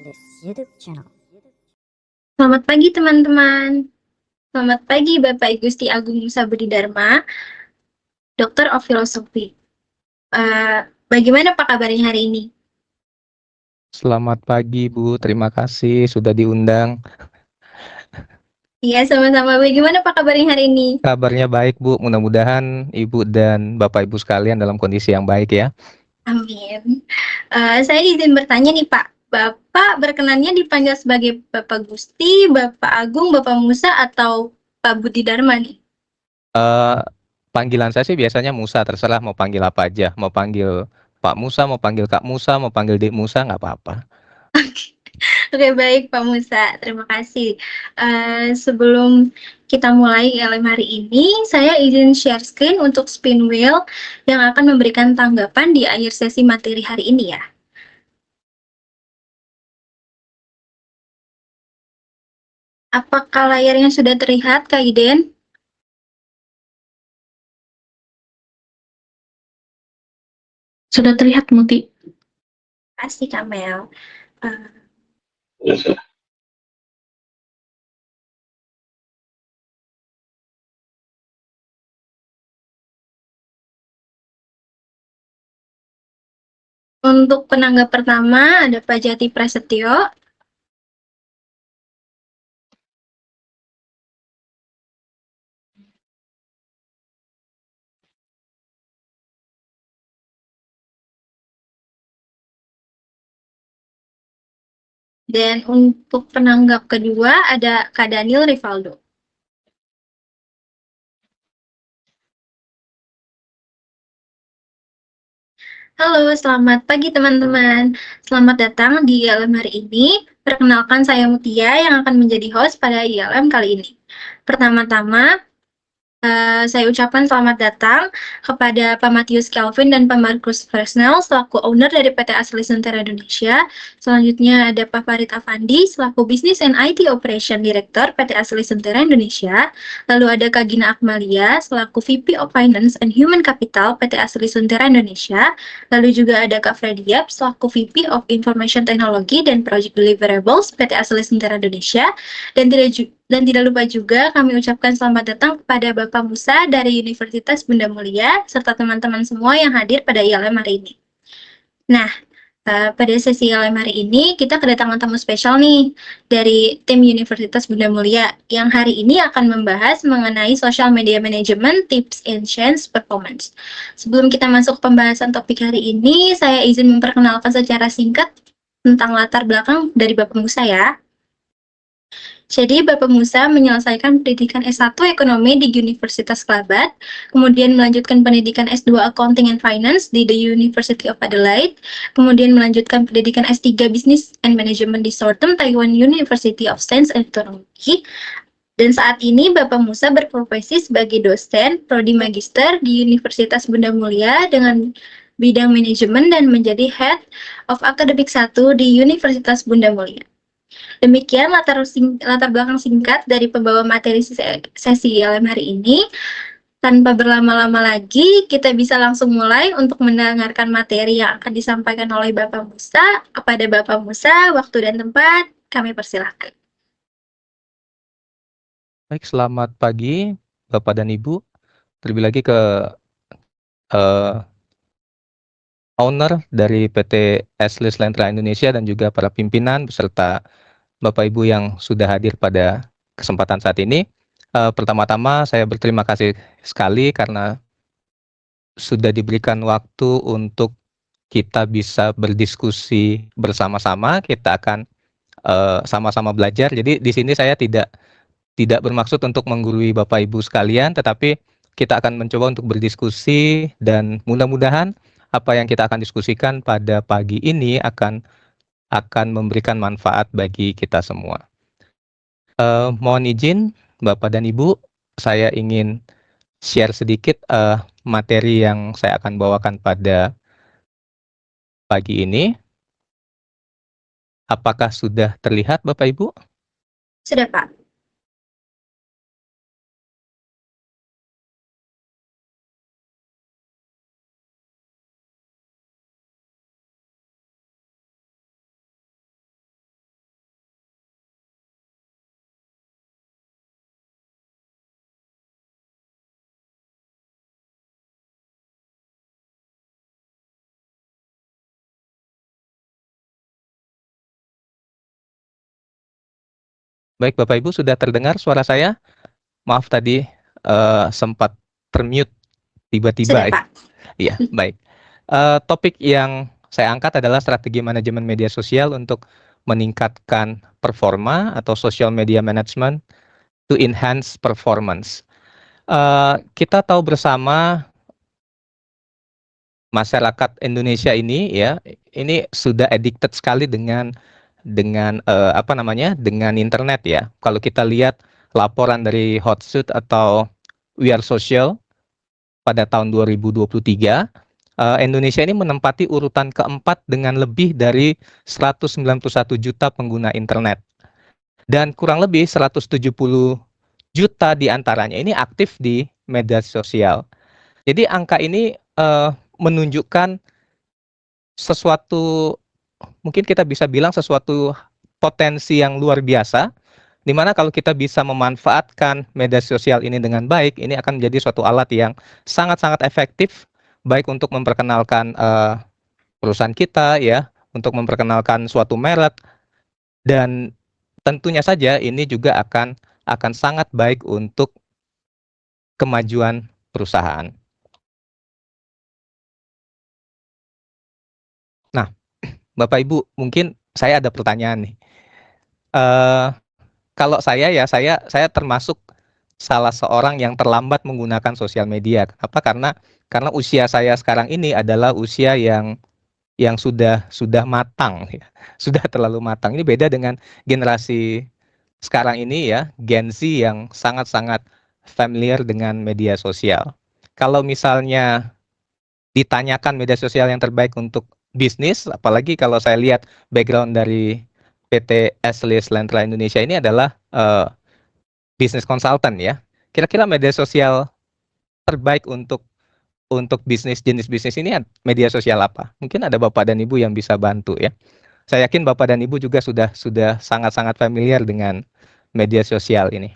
this YouTube channel. Selamat pagi teman-teman. Selamat pagi Bapak Igusti Agung Musa Budi Dharma, Dokter of Philosophy. Bagaimana Pak kabarnya hari ini? Selamat pagi Bu, terima kasih sudah diundang. Iya, sama-sama. Bagaimana Pak kabarnya hari ini? Kabarnya baik Bu, mudah-mudahan Ibu dan Bapak Ibu sekalian dalam kondisi yang baik ya. Amin. Saya izin bertanya nih Pak, Bapak berkenannya dipanggil sebagai Bapak Gusti, Bapak Agung, Bapak Musa, atau Pak Budi Dharma nih? Panggilan saya sih biasanya Musa, terserah mau panggil apa aja. Mau panggil Pak Musa, mau panggil Kak Musa, mau panggil Dek Musa, nggak apa-apa. Oke, baik Pak Musa, terima kasih. Sebelum kita mulai ILM hari ini, saya izin share screen untuk spin wheel yang akan memberikan tanggapan di akhir sesi materi hari ini ya. Apakah layarnya sudah terlihat, Kak Iden? Sudah terlihat, Muti. Kasih Kak Mel. Untuk penanggap pertama ada Pak Jati Prasetyo. Dan untuk penanggap kedua ada Kak Daniel Rivaldo. Halo, selamat pagi teman-teman. Selamat datang di ILM hari ini. Perkenalkan saya Mutia yang akan menjadi host pada ILM kali ini. Pertama-tama, saya ucapkan selamat datang kepada Pak Matius Kelvin dan Pak Markus Fresnel selaku owner dari PT Asli Suntera Indonesia. Selanjutnya ada Pak Farid Afandi selaku Business and IT Operation Director PT Asli Suntera Indonesia. Lalu ada Kak Gina Akmalia selaku VP of Finance and Human Capital PT Asli Suntera Indonesia. Lalu juga ada Kak Freddy Yap selaku VP of Information Technology dan Project Deliverables PT Asli Suntera Indonesia. Dan tidak lupa juga kami ucapkan selamat datang kepada Bapak Musa dari Universitas Bunda Mulia, serta teman-teman semua yang hadir pada ILM hari ini. Nah, pada sesi ILM hari ini, kita kedatangan tamu spesial nih, dari tim Universitas Bunda Mulia, yang hari ini akan membahas mengenai Social Media Management, Tips and Change Performance. Sebelum kita masuk ke pembahasan topik hari ini, saya izin memperkenalkan secara singkat tentang latar belakang dari Bapak Musa ya. Jadi Bapak Musa menyelesaikan pendidikan S1 Ekonomi di Universitas Kelabat, kemudian melanjutkan pendidikan S2 Accounting and Finance di The University of Adelaide, kemudian melanjutkan pendidikan S3 Business and Management di Southern Taiwan University of Science and Technology. Dan saat ini Bapak Musa berprofesi sebagai dosen prodi magister di Universitas Bunda Mulia dengan bidang manajemen dan menjadi Head of Academic 1 di Universitas Bunda Mulia. Demikian latar belakang singkat dari pembawa materi sesi ILM hari ini. Tanpa berlama-lama lagi, kita bisa langsung mulai untuk mendengarkan materi yang akan disampaikan oleh Bapak Musa. Kepada Bapak Musa, waktu dan tempat kami persilahkan. Baik, selamat pagi Bapak dan Ibu. Terlebih lagi ke owner dari PT Asli Suntera Indonesia dan juga para pimpinan beserta Bapak Ibu yang sudah hadir pada kesempatan saat ini. Pertama-tama saya berterima kasih sekali karena sudah diberikan waktu untuk kita bisa berdiskusi bersama-sama. Kita akan sama-sama belajar. Jadi di sini saya tidak bermaksud untuk menggurui Bapak Ibu sekalian, tetapi kita akan mencoba untuk berdiskusi dan mudah-mudahan apa yang kita akan diskusikan pada pagi ini akan memberikan manfaat bagi kita semua. Mohon izin Bapak dan Ibu, saya ingin share sedikit materi yang saya akan bawakan pada pagi ini. Apakah sudah terlihat Bapak Ibu? Sudah, Pak. Baik, Bapak Ibu sudah terdengar suara saya? Maaf tadi sempat termute tiba-tiba. Sudah, Pak. Iya, baik. Topik yang saya angkat adalah strategi manajemen media sosial untuk meningkatkan performa atau social media management to enhance performance. Kita tahu bersama masyarakat Indonesia ini ya, ini sudah addicted sekali dengan dengan internet ya. Kalau kita lihat laporan dari Hotsuite atau We Are Social pada tahun 2023, Indonesia ini menempati urutan keempat dengan lebih dari 191 juta pengguna internet. Dan kurang lebih 170 juta diantaranya ini aktif di media sosial. Jadi angka ini menunjukkan sesuatu, mungkin kita bisa bilang sesuatu potensi yang luar biasa, di mana kalau kita bisa memanfaatkan media sosial ini dengan baik, ini akan menjadi suatu alat yang sangat-sangat efektif, baik untuk memperkenalkan perusahaan kita ya, untuk memperkenalkan suatu merek, dan tentunya saja ini juga akan sangat baik untuk kemajuan perusahaan. Nah, Bapak Ibu, mungkin saya ada pertanyaan nih. Kalau saya termasuk salah seorang yang terlambat menggunakan sosial media. Kenapa? Karena usia saya sekarang ini adalah usia yang sudah matang ya. Sudah terlalu matang. Ini beda dengan generasi sekarang ini ya, Gen Z yang sangat-sangat familiar dengan media sosial. Kalau misalnya ditanyakan media sosial yang terbaik untuk bisnis, apalagi kalau saya lihat background dari PT Eslis Lentra Indonesia ini adalah bisnis consultant ya. Kira-kira media sosial terbaik untuk bisnis, jenis bisnis ini media sosial apa? Mungkin ada Bapak dan Ibu yang bisa bantu ya. Saya yakin Bapak dan Ibu juga sudah sangat-sangat familiar dengan media sosial ini.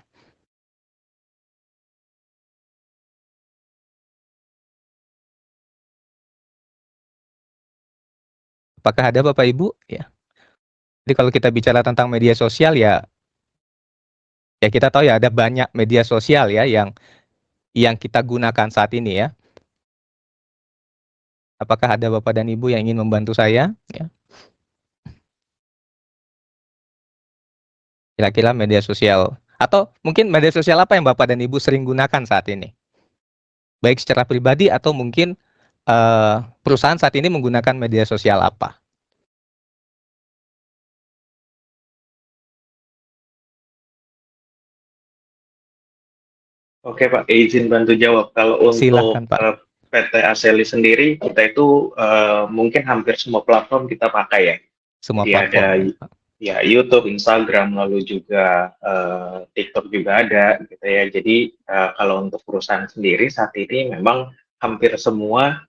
Apakah ada Bapak Ibu? Ya. Jadi kalau kita bicara tentang media sosial ya kita tahu ya ada banyak media sosial ya yang kita gunakan saat ini ya. Apakah ada Bapak dan Ibu yang ingin membantu saya? Ya. Kira-kira media sosial atau mungkin media sosial apa yang Bapak dan Ibu sering gunakan saat ini? Baik secara pribadi atau mungkin perusahaan saat ini menggunakan media sosial apa? Oke Pak, izin bantu jawab. Kalau Silakan untuk Pak. PT Aseli sendiri, kita itu mungkin hampir semua platform kita pakai ya. Semua Jadi ada platform. ya YouTube, Instagram, lalu juga TikTok juga ada gitu ya. Jadi kalau untuk perusahaan sendiri saat ini memang hampir semua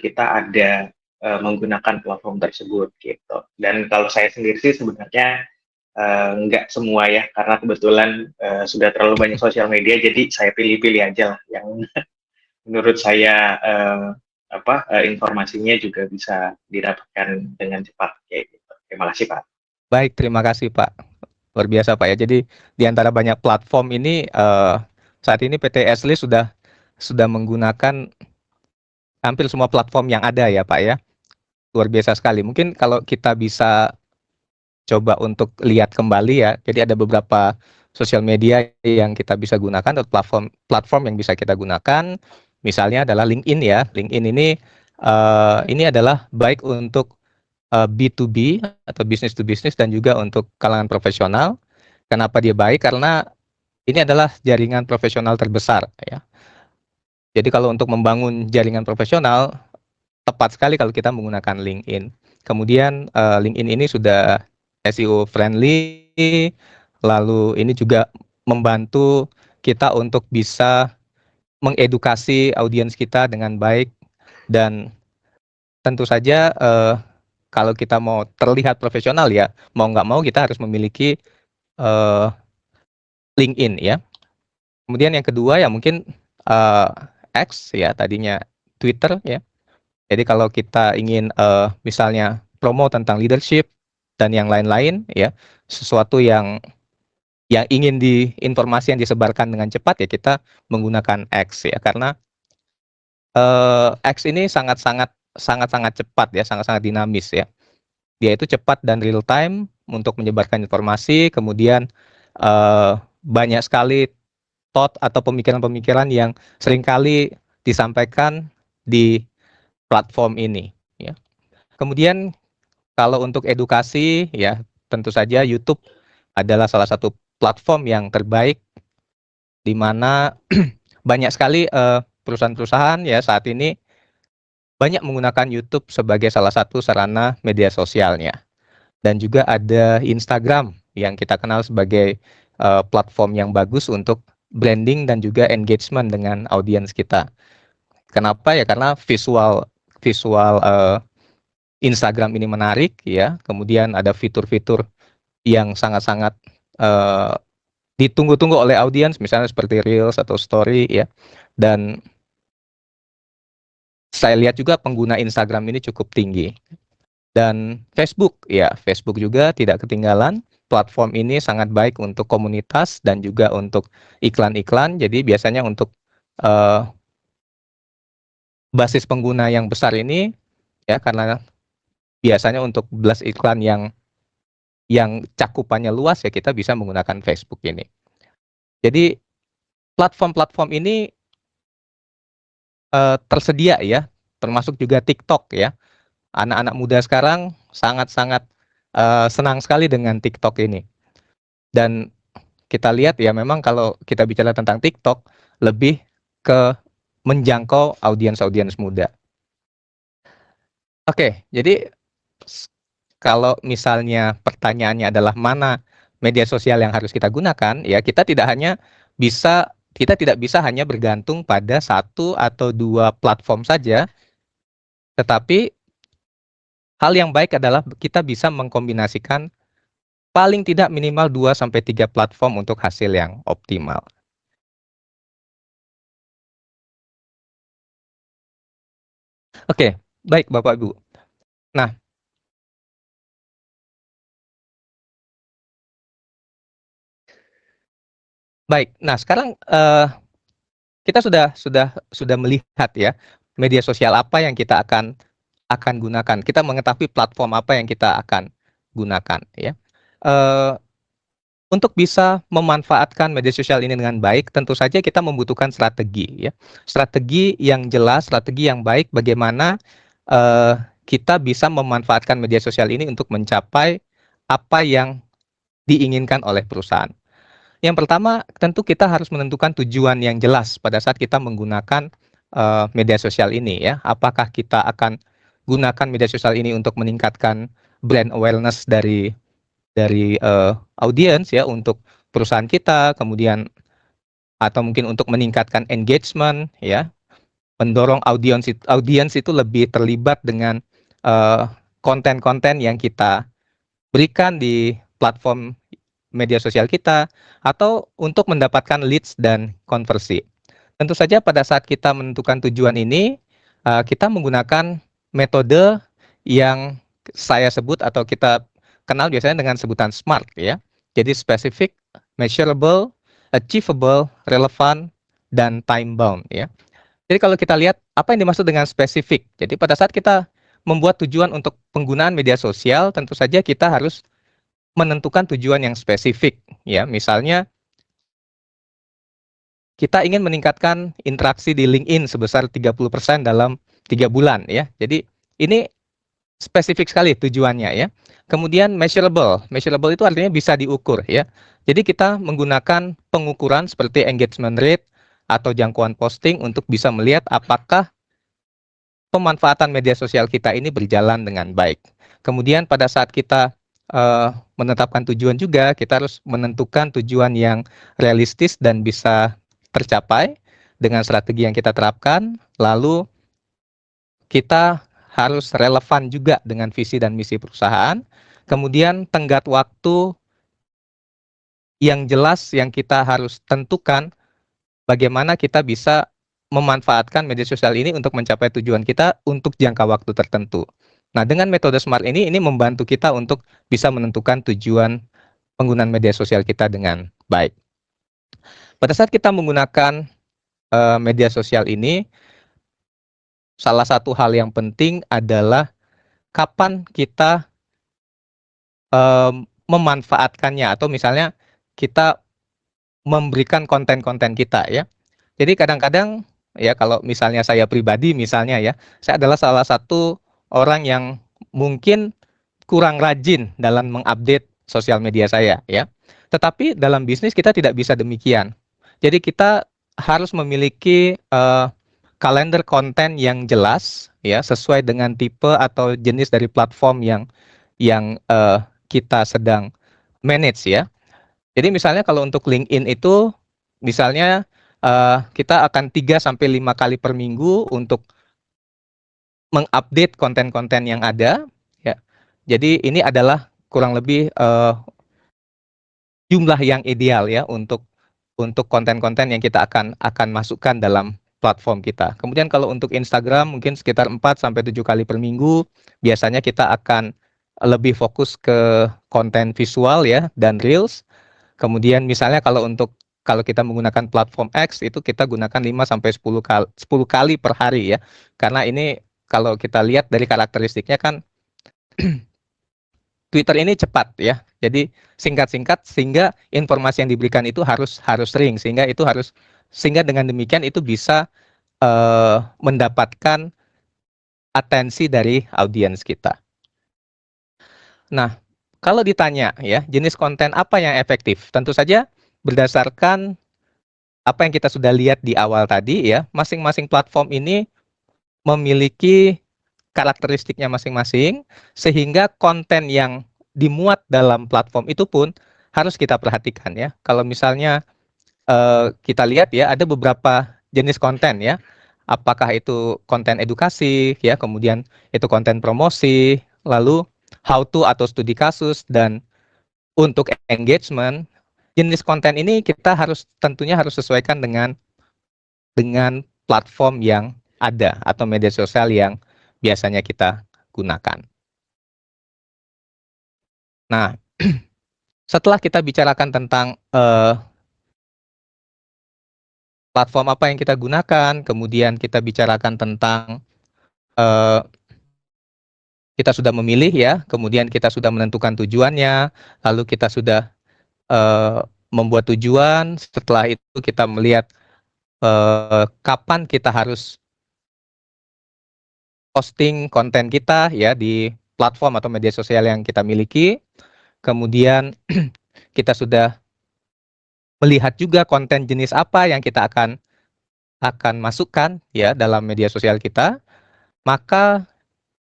kita ada menggunakan platform tersebut gitu. Dan kalau saya sendiri sih sebenarnya nggak semua ya, karena kebetulan sudah terlalu banyak sosial media, jadi saya pilih-pilih aja lah yang menurut saya informasinya juga bisa didapatkan dengan cepat kayak gitu. Terima kasih Pak. Baik, terima kasih Pak. Luar biasa Pak ya. Jadi di antara banyak platform ini saat ini PT Esli sudah menggunakan hampir semua platform yang ada ya Pak ya. Luar biasa sekali. Mungkin kalau kita bisa coba untuk lihat kembali ya. Jadi ada beberapa sosial media yang kita bisa gunakan atau platform yang bisa kita gunakan. Misalnya adalah LinkedIn ya. LinkedIn ini adalah baik untuk B2B atau business to business dan juga untuk kalangan profesional. Kenapa dia baik? Karena ini adalah jaringan profesional terbesar ya. Jadi kalau untuk membangun jaringan profesional tepat sekali kalau kita menggunakan LinkedIn. Kemudian LinkedIn ini sudah SEO friendly, lalu ini juga membantu kita untuk bisa mengedukasi audiens kita dengan baik, dan tentu saja kalau kita mau terlihat profesional ya, mau nggak mau kita harus memiliki LinkedIn ya. Kemudian yang kedua ya mungkin X ya, tadinya Twitter ya. Jadi kalau kita ingin misalnya promo tentang leadership dan yang lain-lain ya, sesuatu yang yang ingin informasi yang disebarkan dengan cepat ya kita menggunakan X ya, karena X ini sangat-sangat cepat ya, sangat-sangat dinamis ya. Dia itu cepat dan real time untuk menyebarkan informasi, kemudian banyak sekali thought atau pemikiran-pemikiran yang seringkali disampaikan di platform ini ya. Kemudian kalau untuk edukasi ya tentu saja YouTube adalah salah satu platform yang terbaik di mana banyak sekali perusahaan-perusahaan ya saat ini banyak menggunakan YouTube sebagai salah satu sarana media sosialnya. Dan juga ada Instagram yang kita kenal sebagai platform yang bagus untuk branding dan juga engagement dengan audiens kita. Kenapa ya? Karena visual Instagram ini menarik ya. Kemudian ada fitur-fitur yang sangat-sangat ditunggu-tunggu oleh audiens, misalnya seperti Reels atau Story ya. Dan saya lihat juga pengguna Instagram ini cukup tinggi. Dan Facebook, ya Facebook juga tidak ketinggalan. Platform ini sangat baik untuk komunitas dan juga untuk iklan-iklan. Jadi biasanya untuk basis pengguna yang besar ini, ya karena biasanya untuk belas iklan yang cakupannya luas ya kita bisa menggunakan Facebook ini. Jadi platform-platform ini tersedia ya, termasuk juga TikTok ya. Anak-anak muda sekarang sangat-sangat senang sekali dengan TikTok ini. Dan kita lihat ya memang kalau kita bicara tentang TikTok lebih ke menjangkau audiens muda. Oke, jadi kalau misalnya pertanyaannya adalah mana media sosial yang harus kita gunakan, ya kita tidak bisa hanya bergantung pada satu atau dua platform saja, tetapi hal yang baik adalah kita bisa mengkombinasikan paling tidak minimal 2-3 platform untuk hasil yang optimal. Oke, baik Bapak Ibu. Nah, baik. Nah, sekarang kita sudah melihat ya media sosial apa yang kita akan gunakan. Kita mengetahui platform apa yang kita akan gunakan ya. Untuk bisa memanfaatkan media sosial ini dengan baik, tentu saja kita membutuhkan strategi ya. Strategi yang jelas, strategi yang baik bagaimana kita bisa memanfaatkan media sosial ini untuk mencapai apa yang diinginkan oleh perusahaan. Yang pertama, tentu kita harus menentukan tujuan yang jelas pada saat kita menggunakan media sosial ini ya. Apakah kita akan gunakan media sosial ini untuk meningkatkan brand awareness dari audiens ya untuk perusahaan kita, kemudian atau mungkin untuk meningkatkan engagement ya, mendorong audiens itu lebih terlibat dengan konten-konten yang kita berikan di platform media sosial kita, atau untuk mendapatkan leads dan konversi. Tentu saja pada saat kita menentukan tujuan ini, kita menggunakan metode yang saya sebut atau kita kenal biasanya dengan sebutan SMART ya. Jadi specific, measurable, achievable, relevant, dan time bound ya. Jadi kalau kita lihat apa yang dimaksud dengan spesifik. Jadi pada saat kita membuat tujuan untuk penggunaan media sosial, tentu saja kita harus menentukan tujuan yang spesifik ya. Misalnya kita ingin meningkatkan interaksi di LinkedIn sebesar 30% dalam 3 bulan ya. Jadi ini spesifik sekali tujuannya ya. Kemudian measurable. Measurable itu artinya bisa diukur ya. Jadi kita menggunakan pengukuran seperti engagement rate atau jangkauan posting untuk bisa melihat apakah pemanfaatan media sosial kita ini berjalan dengan baik. Kemudian pada saat kita menetapkan tujuan juga, kita harus menentukan tujuan yang realistis dan bisa tercapai dengan strategi yang kita terapkan. Lalu kita harus relevan juga dengan visi dan misi perusahaan. Kemudian tenggat waktu yang jelas yang kita harus tentukan bagaimana kita bisa memanfaatkan media sosial ini untuk mencapai tujuan kita untuk jangka waktu tertentu. Nah, dengan metode SMART ini membantu kita untuk bisa menentukan tujuan penggunaan media sosial kita dengan baik. Pada saat kita menggunakan media sosial ini, salah satu hal yang penting adalah kapan kita memanfaatkannya, atau misalnya kita memberikan konten-konten kita ya. Jadi kadang-kadang ya, kalau misalnya saya pribadi misalnya ya, saya adalah salah satu orang yang mungkin kurang rajin dalam mengupdate sosial media saya ya. Tetapi dalam bisnis kita tidak bisa demikian. Jadi kita harus memiliki kalender konten yang jelas ya, sesuai dengan tipe atau jenis dari platform yang kita sedang manage ya. Jadi misalnya kalau untuk LinkedIn itu misalnya kita akan 3-5 kali per minggu untuk mengupdate konten-konten yang ada ya. Jadi ini adalah kurang lebih jumlah yang ideal ya untuk konten-konten yang kita akan masukkan dalam platform kita. Kemudian kalau untuk Instagram mungkin sekitar 4-7 kali per minggu. Biasanya kita akan lebih fokus ke konten visual ya dan reels. Kemudian misalnya kalau kita menggunakan platform X itu kita gunakan 5-10 kali per hari ya. Karena ini kalau kita lihat dari karakteristiknya kan Twitter ini cepat ya. Jadi singkat-singkat sehingga informasi yang diberikan itu harus sering, sehingga dengan demikian itu bisa mendapatkan atensi dari audiens kita. Nah, kalau ditanya ya, jenis konten apa yang efektif? Tentu saja berdasarkan apa yang kita sudah lihat di awal tadi ya, masing-masing platform ini memiliki karakteristiknya masing-masing, sehingga konten yang dimuat dalam platform itu pun harus kita perhatikan ya. Kalau misalnya kita lihat ya, ada beberapa jenis konten ya. Apakah itu konten edukasi ya, kemudian itu konten promosi, lalu how to atau studi kasus, dan untuk engagement, jenis konten ini kita tentunya harus sesuaikan dengan platform yang ada atau media sosial yang biasanya kita gunakan. Nah, setelah kita bicarakan tentang platform apa yang kita gunakan, kemudian kita bicarakan tentang kita sudah memilih ya, kemudian kita sudah menentukan tujuannya, lalu kita sudah membuat tujuan. Setelah itu kita melihat kapan kita harus posting konten kita ya di platform atau media sosial yang kita miliki. Kemudian kita sudah melihat juga konten jenis apa yang kita akan masukkan ya dalam media sosial kita. Maka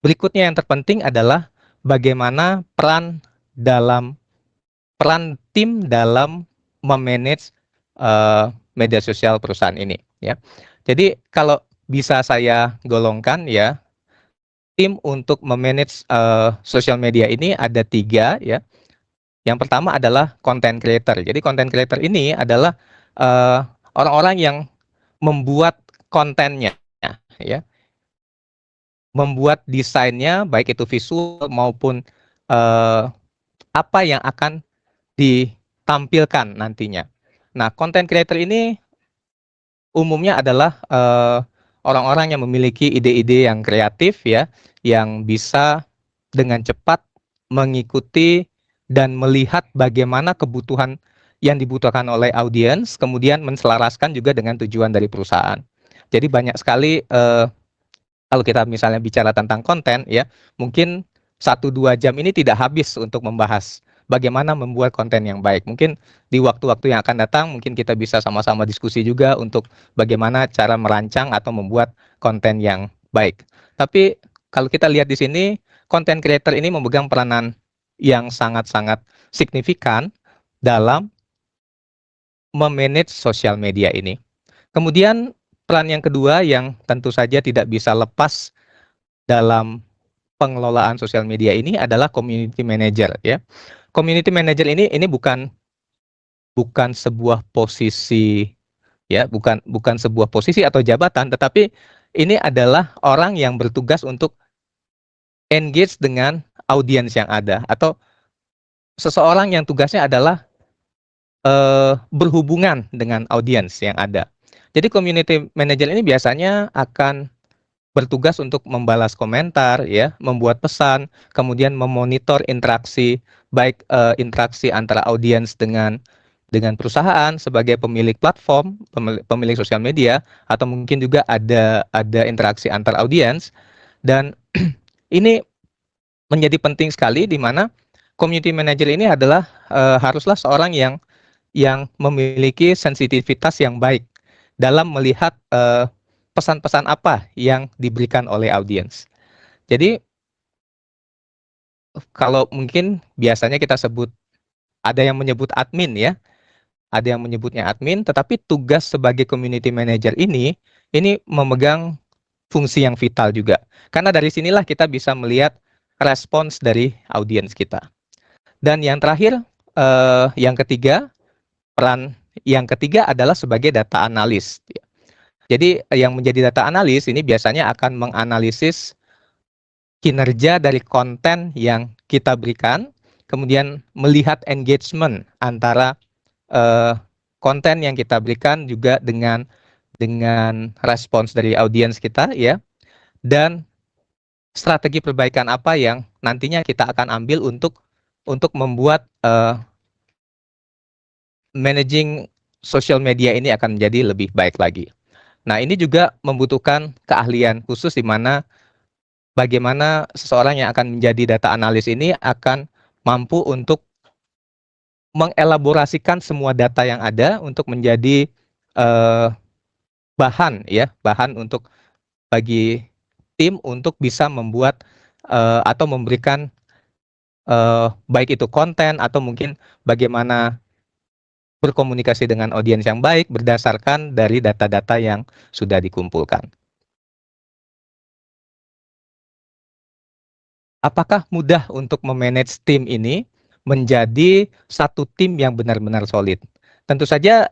berikutnya yang terpenting adalah bagaimana peran tim dalam memanage media sosial perusahaan ini ya. Jadi kalau bisa saya golongkan ya, tim untuk memanage social media ini ada 3 ya. Yang pertama adalah content creator. Jadi content creator ini adalah orang-orang yang membuat kontennya ya, membuat desainnya baik itu visual maupun apa yang akan ditampilkan nantinya. Nah, content creator ini umumnya adalah orang-orang yang memiliki ide-ide yang kreatif ya, yang bisa dengan cepat mengikuti dan melihat bagaimana kebutuhan yang dibutuhkan oleh audiens, kemudian menselaraskan juga dengan tujuan dari perusahaan. Jadi banyak sekali kalau kita misalnya bicara tentang konten ya, mungkin 1-2 jam ini tidak habis untuk membahas bagaimana membuat konten yang baik. Mungkin di waktu-waktu yang akan datang mungkin kita bisa sama-sama diskusi juga untuk bagaimana cara merancang atau membuat konten yang baik. Tapi kalau kita lihat di sini, content creator ini memegang peranan yang sangat-sangat signifikan dalam memanage sosial media ini. Kemudian peran yang kedua yang tentu saja tidak bisa lepas dalam pengelolaan sosial media ini adalah community manager ya. Community manager ini bukan sebuah posisi ya, bukan sebuah posisi atau jabatan, tetapi ini adalah orang yang bertugas untuk engage dengan audiens yang ada, atau seseorang yang tugasnya adalah berhubungan dengan audiens yang ada. Jadi community manager ini biasanya akan bertugas untuk membalas komentar, ya, membuat pesan, kemudian memonitor interaksi, baik interaksi antara audiens dengan perusahaan sebagai pemilik platform, pemilik sosial media, atau mungkin juga ada interaksi antar audiens. Dan ini menjadi penting sekali di mana community manager ini adalah haruslah seorang yang memiliki sensitivitas yang baik dalam melihat pesan-pesan apa yang diberikan oleh audiens. Jadi kalau mungkin biasanya kita sebut, ada yang menyebut admin, ya, ada yang menyebutnya admin, tetapi tugas sebagai community manager ini memegang fungsi yang vital juga. Karena dari sinilah kita bisa melihat respons dari audiens kita. Dan yang terakhir, yang ketiga, peran yang ketiga adalah sebagai data analis. Jadi yang menjadi data analis ini biasanya akan menganalisis kinerja dari konten yang kita berikan, kemudian melihat engagement antara konten yang kita berikan juga dengan respons dari audiens kita, ya, dan strategi perbaikan apa yang nantinya kita akan ambil untuk membuat managing social media ini akan menjadi lebih baik lagi. Nah, ini juga membutuhkan keahlian khusus di mana bagaimana seseorang yang akan menjadi data analis ini akan mampu untuk mengelaborasikan semua data yang ada untuk menjadi bahan, ya, bahan untuk bagi tim untuk bisa membuat atau memberikan baik itu konten atau mungkin bagaimana berkomunikasi dengan audiens yang baik berdasarkan dari data-data yang sudah dikumpulkan. Apakah mudah untuk memanage tim ini menjadi satu tim yang benar-benar solid? Tentu saja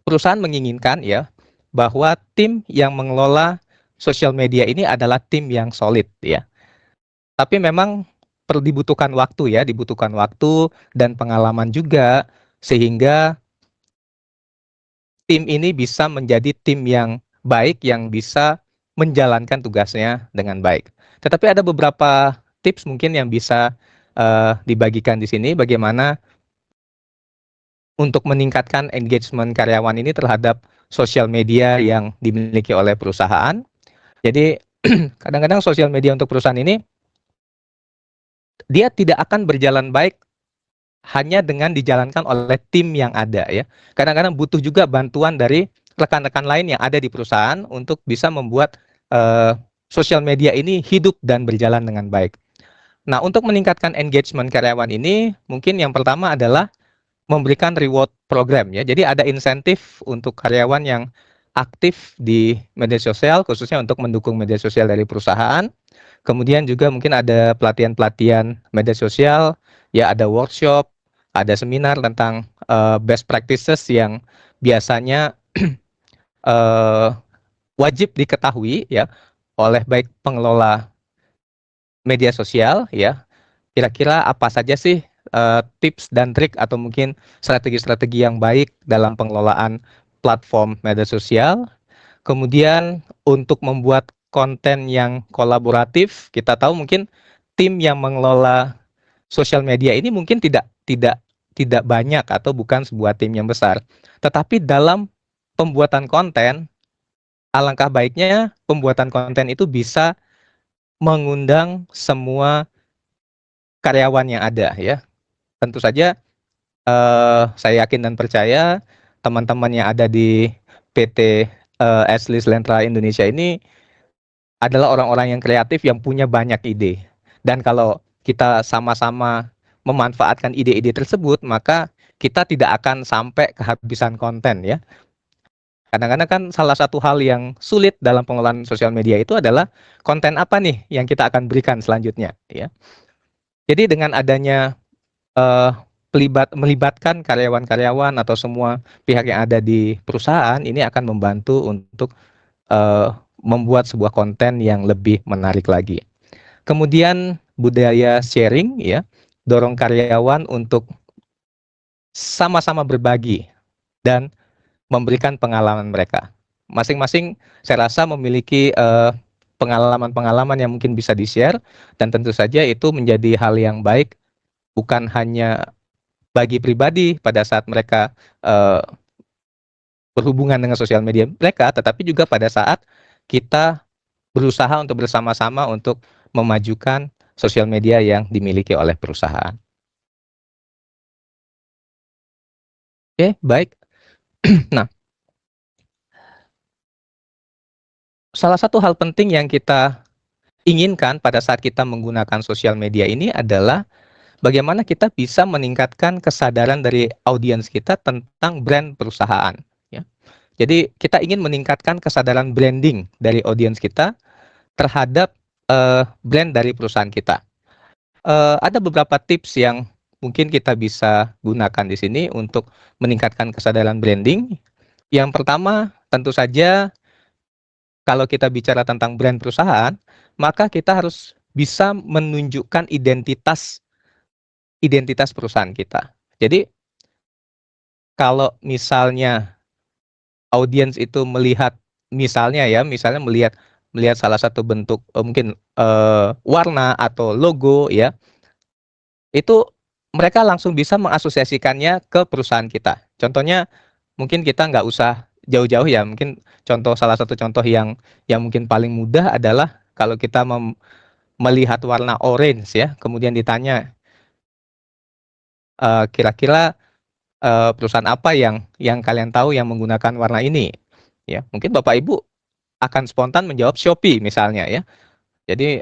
perusahaan menginginkan, ya, bahwa tim yang mengelola sosial media ini adalah tim yang solid, ya. Tapi memang perlu dibutuhkan waktu, ya, dibutuhkan waktu dan pengalaman juga sehingga tim ini bisa menjadi tim yang baik yang bisa menjalankan tugasnya dengan baik. Tetapi ada beberapa tips mungkin yang bisa dibagikan di sini bagaimana untuk meningkatkan engagement karyawan ini terhadap sosial media yang dimiliki oleh perusahaan. Jadi kadang-kadang sosial media untuk perusahaan ini dia tidak akan berjalan baik hanya dengan dijalankan oleh tim yang ada, ya. Kadang-kadang butuh juga bantuan dari rekan-rekan lain yang ada di perusahaan untuk bisa membuat sosial media ini hidup dan berjalan dengan baik. Nah, untuk meningkatkan engagement karyawan ini, mungkin yang pertama adalah memberikan reward program, ya. Jadi ada insentif untuk karyawan yang aktif di media sosial, khususnya untuk mendukung media sosial dari perusahaan. Kemudian juga mungkin ada pelatihan-pelatihan media sosial, ya, ada workshop, ada seminar tentang best practices yang biasanya wajib diketahui, ya, oleh baik pengelola media sosial, ya. Kira-kira apa saja sih tips dan trik atau mungkin strategi-strategi yang baik dalam pengelolaan platform media sosial. Kemudian untuk membuat konten yang kolaboratif, kita tahu mungkin tim yang mengelola sosial media ini mungkin tidak banyak atau bukan sebuah tim yang besar. Tetapi dalam pembuatan konten, alangkah baiknya pembuatan konten itu bisa mengundang semua karyawan yang ada, ya. Tentu saja saya yakin dan percaya teman-teman yang ada di PT Eslis Lentra Indonesia ini adalah orang-orang yang kreatif yang punya banyak ide. Dan kalau kita sama-sama memanfaatkan ide-ide tersebut, maka kita tidak akan sampai kehabisan konten, ya. Kadang-kadang kan salah satu hal yang sulit dalam pengelolaan sosial media itu adalah konten apa nih yang kita akan berikan selanjutnya, ya. Jadi dengan adanya melibatkan karyawan-karyawan atau semua pihak yang ada di perusahaan, ini akan membantu untuk membuat sebuah konten yang lebih menarik lagi. Kemudian budaya sharing ya, dorong karyawan untuk sama-sama berbagi dan memberikan pengalaman mereka. Masing-masing saya rasa memiliki pengalaman-pengalaman yang mungkin bisa di-share, dan tentu saja itu menjadi hal yang baik bukan hanya bagi pribadi pada saat mereka berhubungan dengan sosial media mereka, tetapi juga pada saat kita berusaha untuk bersama-sama untuk memajukan sosial media yang dimiliki oleh perusahaan. Oke, baik. Nah, salah satu hal penting yang kita inginkan pada saat kita menggunakan sosial media ini adalah bagaimana kita bisa meningkatkan kesadaran dari audiens kita tentang brand perusahaan. Ya. Jadi kita ingin meningkatkan kesadaran branding dari audiens kita terhadap brand dari perusahaan kita. Ada beberapa tips yang mungkin kita bisa gunakan di sini untuk meningkatkan kesadaran branding. Yang pertama, tentu saja kalau kita bicara tentang brand perusahaan, maka kita harus bisa menunjukkan identitas perusahaan kita. Jadi kalau misalnya audiens itu melihat misalnya melihat salah satu bentuk mungkin warna atau logo ya, itu mereka langsung bisa mengasosiasikannya ke perusahaan kita. Contohnya mungkin kita nggak usah jauh-jauh ya, mungkin salah satu contoh yang mungkin paling mudah adalah kalau kita melihat warna orange ya, kemudian ditanya kira-kira perusahaan apa yang kalian tahu yang menggunakan warna ini? Ya, mungkin Bapak Ibu akan spontan menjawab Shopee misalnya ya. Jadi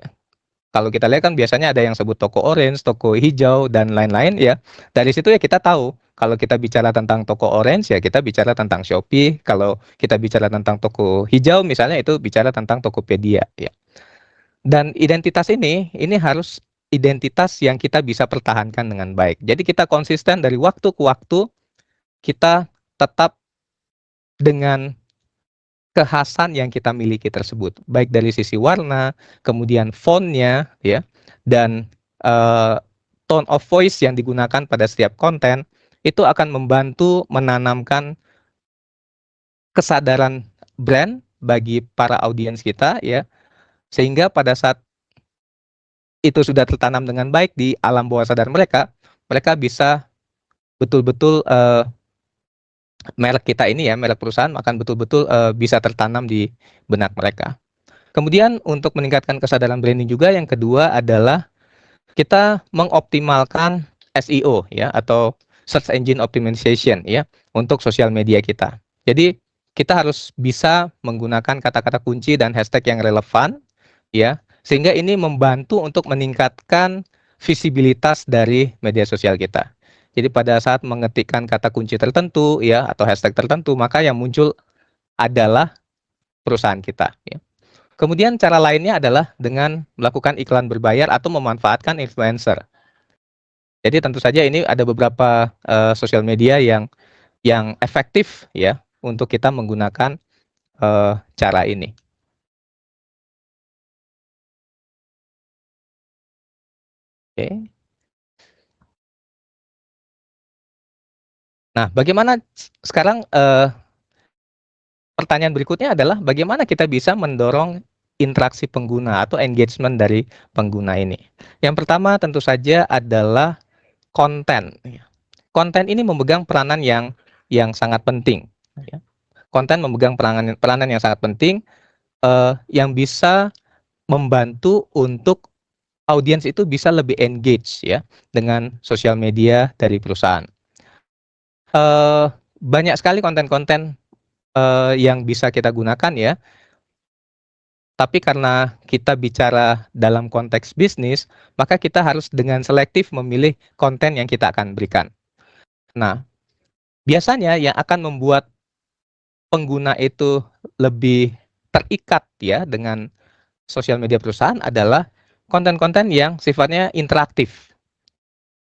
kalau kita lihat kan biasanya ada yang sebut toko orange, toko hijau, dan lain-lain ya. Dari situ ya kita tahu, kalau kita bicara tentang toko orange ya kita bicara tentang Shopee, kalau kita bicara tentang toko hijau misalnya itu bicara tentang Tokopedia ya. Dan identitas ini harus identitas yang kita bisa pertahankan dengan baik. Jadi kita konsisten dari waktu ke waktu, kita tetap dengan kekhasan yang kita miliki tersebut, baik dari sisi warna, kemudian fontnya, ya, dan tone of voice yang digunakan pada setiap konten, itu akan membantu menanamkan kesadaran brand bagi para audiens kita, ya, sehingga pada saat itu sudah tertanam dengan baik di alam bawah sadar mereka, mereka bisa betul-betul merek kita ini ya, merek perusahaan akan betul-betul bisa tertanam di benak mereka. Kemudian untuk meningkatkan kesadaran branding juga yang kedua adalah kita mengoptimalkan SEO ya, atau search engine optimization ya, untuk sosial media kita. Jadi kita harus bisa menggunakan kata-kata kunci dan hashtag yang relevan ya, sehingga ini membantu untuk meningkatkan visibilitas dari media sosial kita. Jadi pada saat mengetikkan kata kunci tertentu ya atau hashtag tertentu, maka yang muncul adalah perusahaan kita ya. Kemudian cara lainnya adalah dengan melakukan iklan berbayar atau memanfaatkan influencer. Jadi tentu saja ini ada beberapa sosial media yang efektif ya untuk kita menggunakan cara ini. Oke. Nah, bagaimana sekarang pertanyaan berikutnya adalah bagaimana kita bisa mendorong interaksi pengguna atau engagement dari pengguna ini. Yang pertama tentu saja adalah konten. Konten ini memegang peranan yang sangat penting. Konten memegang peranan yang sangat penting yang bisa membantu untuk audiens itu bisa lebih engage ya dengan sosial media dari perusahaan. Banyak sekali konten-konten yang bisa kita gunakan ya. Tapi karena kita bicara dalam konteks bisnis, maka kita harus dengan selektif memilih konten yang kita akan berikan. Nah, biasanya yang akan membuat pengguna itu lebih terikat ya dengan sosial media perusahaan adalah konten-konten yang sifatnya interaktif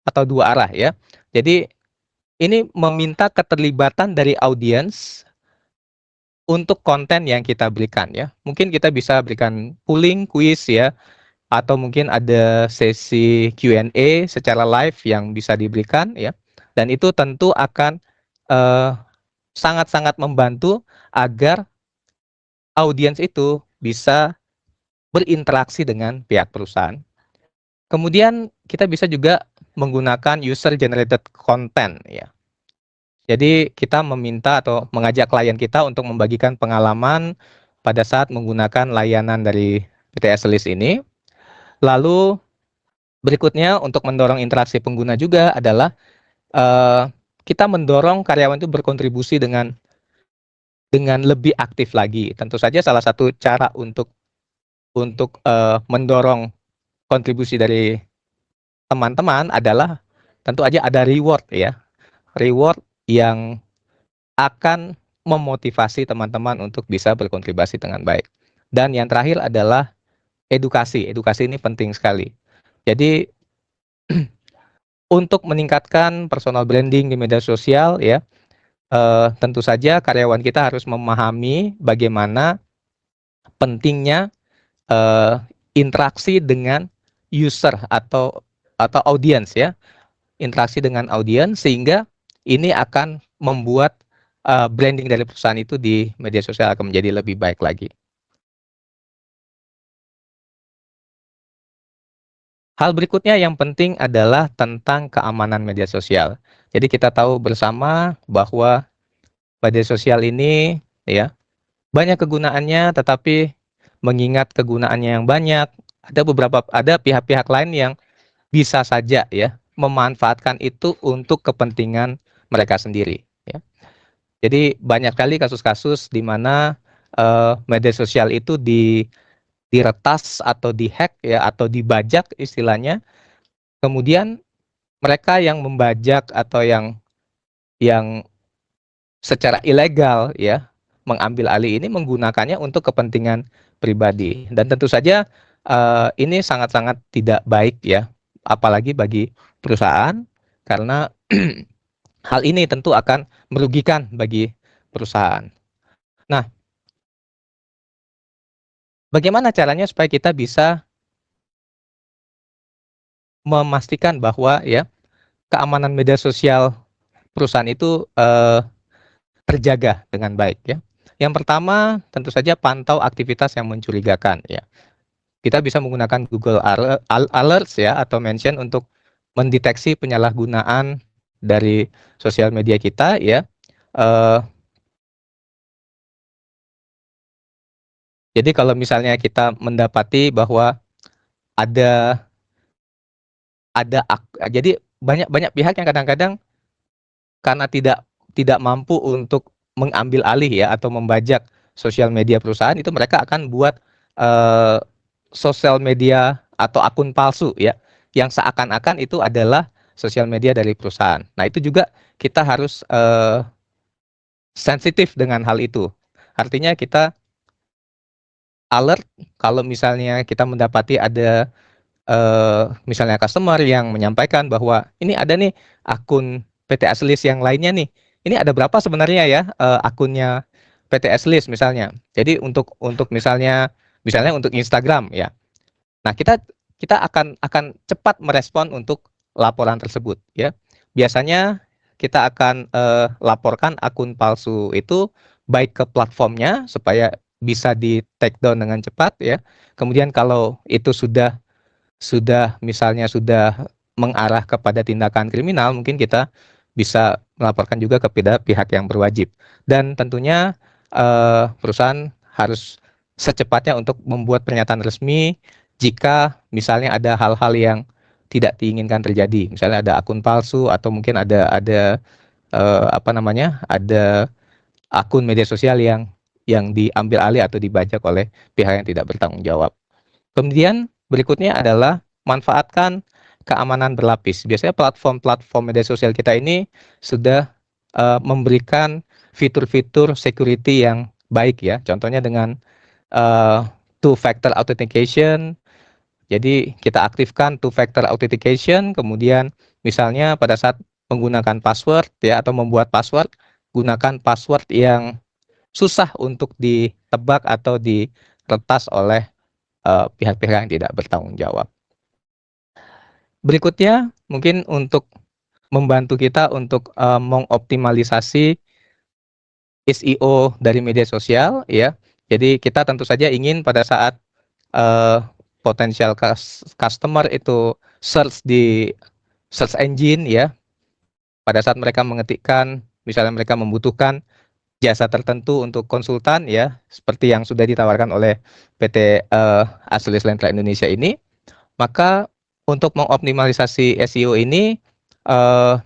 atau dua arah ya. Jadi ini meminta keterlibatan dari audiens untuk konten yang kita berikan ya. Mungkin kita bisa berikan polling, quiz ya, atau mungkin ada sesi Q&A secara live yang bisa diberikan ya. Dan itu tentu akan sangat-sangat membantu agar audiens itu bisa berinteraksi dengan pihak perusahaan. Kemudian kita bisa juga menggunakan user generated content ya. Jadi kita meminta atau mengajak klien kita untuk membagikan pengalaman pada saat menggunakan layanan dari PT Eselis ini. Lalu berikutnya untuk mendorong interaksi pengguna juga adalah kita mendorong karyawan itu berkontribusi dengan lebih aktif lagi. Tentu saja salah satu cara untuk mendorong kontribusi dari teman-teman adalah tentu aja ada reward ya. Reward yang akan memotivasi teman-teman untuk bisa berkontribusi dengan baik. Dan yang terakhir adalah edukasi. Edukasi ini penting sekali. Jadi untuk meningkatkan personal branding di media sosial ya, tentu saja karyawan kita harus memahami bagaimana pentingnya interaksi dengan user atau audiens ya, interaksi dengan audiens, sehingga ini akan membuat branding dari perusahaan itu di media sosial akan menjadi lebih baik lagi. Hal berikutnya yang penting adalah tentang keamanan media sosial. Jadi kita tahu bersama bahwa media sosial ini ya banyak kegunaannya, tetapi mengingat kegunaannya yang banyak, ada pihak-pihak lain yang bisa saja ya memanfaatkan itu untuk kepentingan mereka sendiri ya. Jadi banyak kali kasus-kasus di mana media sosial itu diretas atau dihack ya, atau dibajak istilahnya. Kemudian mereka yang membajak atau yang secara ilegal ya mengambil alih ini menggunakannya untuk kepentingan pribadi, dan tentu saja ini sangat-sangat tidak baik ya, apalagi bagi perusahaan, karena hal ini tentu akan merugikan bagi perusahaan. Nah, bagaimana caranya supaya kita bisa memastikan bahwa ya keamanan media sosial perusahaan itu terjaga dengan baik ya. Yang pertama tentu saja pantau aktivitas yang mencurigakan ya. Kita bisa menggunakan Google Alerts ya atau mention untuk mendeteksi penyalahgunaan dari sosial media kita ya. Jadi kalau misalnya kita mendapati bahwa ada jadi banyak pihak yang kadang-kadang karena tidak mampu untuk mengambil alih ya atau membajak sosial media perusahaan, itu mereka akan buat sosial media atau akun palsu ya yang seakan-akan itu adalah sosial media dari perusahaan. Nah, itu juga kita harus sensitif dengan hal itu. Artinya kita alert kalau misalnya kita mendapati ada misalnya customer yang menyampaikan bahwa ini ada nih akun PT Eselis yang lainnya nih. Ini ada berapa sebenarnya ya akunnya PT Eselis misalnya. Jadi untuk misalnya untuk Instagram ya. Nah, kita akan cepat merespon untuk laporan tersebut ya. Biasanya kita akan laporkan akun palsu itu baik ke platformnya supaya bisa di take down dengan cepat ya. Kemudian kalau itu sudah misalnya sudah mengarah kepada tindakan kriminal, mungkin kita bisa melaporkan juga kepada pihak yang berwajib. Dan tentunya perusahaan harus secepatnya untuk membuat pernyataan resmi jika misalnya ada hal-hal yang tidak diinginkan terjadi. Misalnya ada akun palsu atau mungkin ada ada akun media sosial yang diambil alih atau dibajak oleh pihak yang tidak bertanggung jawab. Kemudian berikutnya adalah manfaatkan keamanan berlapis. Biasanya platform media sosial kita ini sudah memberikan fitur-fitur security yang baik ya. Contohnya dengan two-factor authentication. Jadi kita aktifkan two-factor authentication, kemudian misalnya pada saat menggunakan password ya atau membuat password, gunakan password yang susah untuk ditebak atau diretas oleh pihak-pihak yang tidak bertanggung jawab. Berikutnya mungkin untuk membantu kita untuk mengoptimalisasi SEO dari media sosial ya. Jadi kita tentu saja ingin pada saat potensial customer itu search di search engine ya, pada saat mereka mengetikkan misalnya mereka membutuhkan jasa tertentu untuk konsultan ya, seperti yang sudah ditawarkan oleh PT Azelis Lentra Indonesia ini, maka untuk mengoptimalisasi SEO ini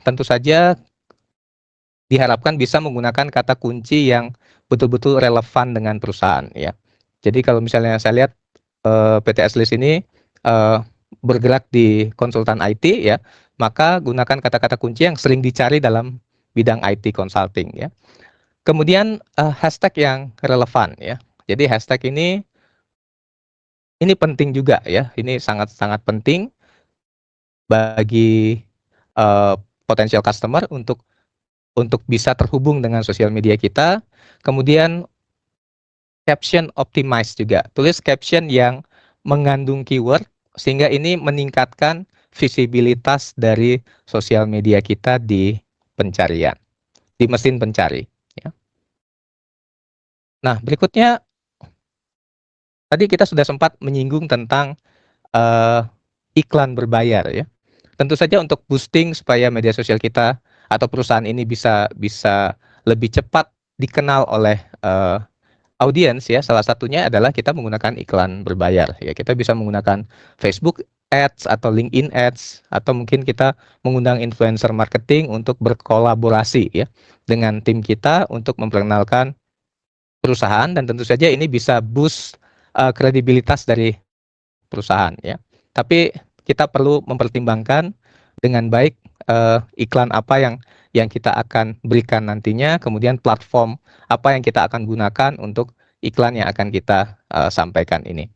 tentu saja diharapkan bisa menggunakan kata kunci yang betul-betul relevan dengan perusahaan ya. Jadi kalau misalnya saya lihat PT Azelis ini bergerak di konsultan IT ya, maka gunakan kata-kata kunci yang sering dicari dalam bidang IT consulting ya. Kemudian hashtag yang relevan ya. Jadi hashtag ini penting juga ya. Ini sangat-sangat penting bagi potensial customer untuk bisa terhubung dengan sosial media kita. Kemudian caption optimize juga. Tulis caption yang mengandung keyword sehingga ini meningkatkan visibilitas dari sosial media kita di pencarian, di mesin pencari. Ya. Nah, berikutnya tadi kita sudah sempat menyinggung tentang iklan berbayar ya. Tentu saja untuk boosting supaya media sosial kita atau perusahaan ini bisa lebih cepat dikenal oleh audiens ya, salah satunya adalah kita menggunakan iklan berbayar ya. Kita bisa menggunakan Facebook Ads atau LinkedIn Ads, atau mungkin kita mengundang influencer marketing untuk berkolaborasi ya dengan tim kita untuk memperkenalkan perusahaan, dan tentu saja ini bisa boost kredibilitas dari perusahaan ya. Tapi kita perlu mempertimbangkan dengan baik iklan apa yang kita akan berikan nantinya, kemudian platform apa yang kita akan gunakan untuk iklan yang akan kita sampaikan ini.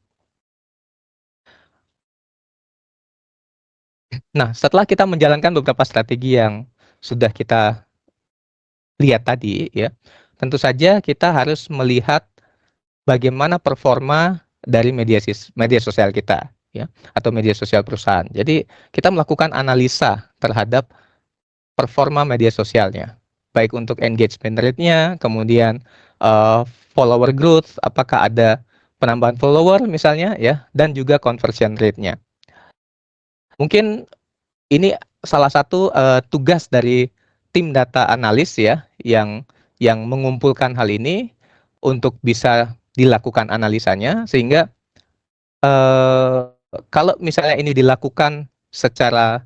Nah, setelah kita menjalankan beberapa strategi yang sudah kita lihat tadi ya, tentu saja kita harus melihat bagaimana performa dari media sosial kita ya, atau media sosial perusahaan. Jadi kita melakukan analisa terhadap performa media sosialnya, baik untuk engagement rate-nya, kemudian follower growth, apakah ada penambahan follower misalnya ya, dan juga conversion rate-nya. Mungkin ini salah satu tugas dari tim data analis ya, yang mengumpulkan hal ini untuk bisa dilakukan analisanya, sehingga kalau misalnya ini dilakukan secara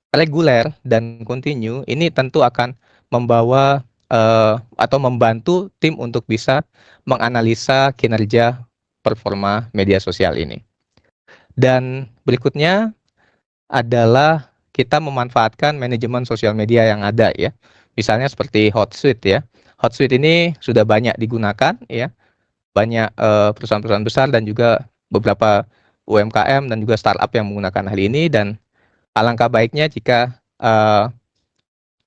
reguler dan kontinu, ini tentu akan membawa atau membantu tim untuk bisa menganalisa kinerja performa media sosial ini. Dan berikutnya adalah kita memanfaatkan manajemen sosial media yang ada ya. Misalnya seperti Hotsuite ya. Hotsuite ini sudah banyak digunakan ya. Banyak perusahaan-perusahaan besar dan juga beberapa UMKM dan juga startup yang menggunakan hal ini, dan alangkah baiknya jika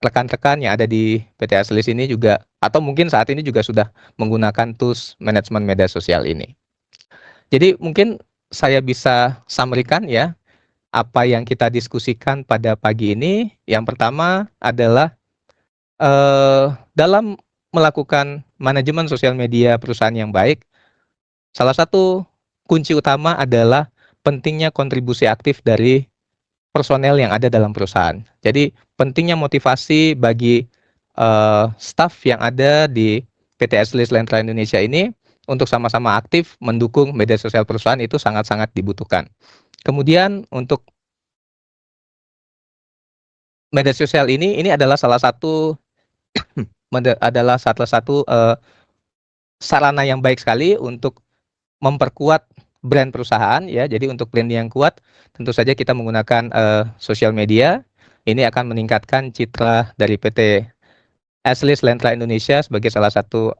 rekan-rekan yang ada di PT Azelis ini juga, atau mungkin saat ini juga sudah menggunakan tools manajemen media sosial ini. Jadi mungkin saya bisa summary-kan ya apa yang kita diskusikan pada pagi ini. Yang pertama adalah dalam melakukan manajemen sosial media perusahaan yang baik, salah satu kunci utama adalah pentingnya kontribusi aktif dari personel yang ada dalam perusahaan. Jadi pentingnya motivasi bagi staf yang ada di PT Azelis Lentra Indonesia ini untuk sama-sama aktif mendukung media sosial perusahaan itu sangat-sangat dibutuhkan. Kemudian untuk media sosial ini adalah salah satu sarana yang baik sekali untuk memperkuat brand perusahaan ya. Jadi untuk brand yang kuat, tentu saja kita menggunakan sosial media. Ini akan meningkatkan citra dari PT Azelis Lentra Indonesia sebagai salah satu